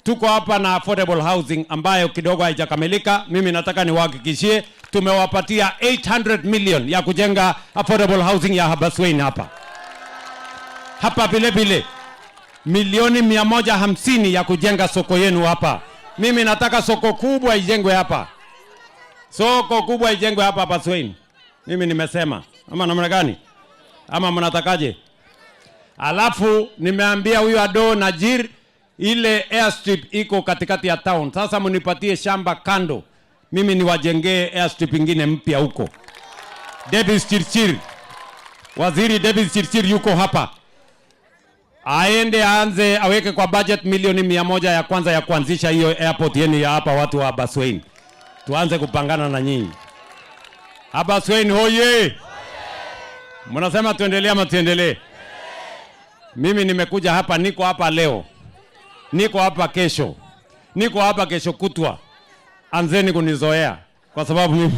Tuko hapa na affordable housing ambayo kidogo haijakamilika. Mimi nataka niwahakikishie tumewapatia 800 million ya kujenga affordable housing ya Habaswein hapa. Hapa vile vile milioni 150 ya kujenga soko yenu hapa. Mimi nataka soko kubwa ijengwe hapa. Soko kubwa ijengwe hapa Habaswein. Mimi nimesema. Ama namna gani? Ama mnatakaje? Alafu nimeambia huyu Ado Najir ile airstrip iko katikati ya town. Sasa mnipatie shamba kando. Mimi niwajengee airstrip ingine mpya huko. Davis Chirchir. Waziri Davis Chirchir yuko hapa. Aende aanze aweke kwa budget milioni 100 ya kwanza ya kuanzisha hiyo airport yenu ya hapa watu wa Habaswein. Tuanze kupangana na nyinyi. Habaswein hoye. Mnasema tuendelee ama tuendelee? Mimi nimekuja hapa, niko hapa leo. Niko hapa kesho. Niko hapa kesho kutwa. Anzeni kunizoea kwa sababu mimi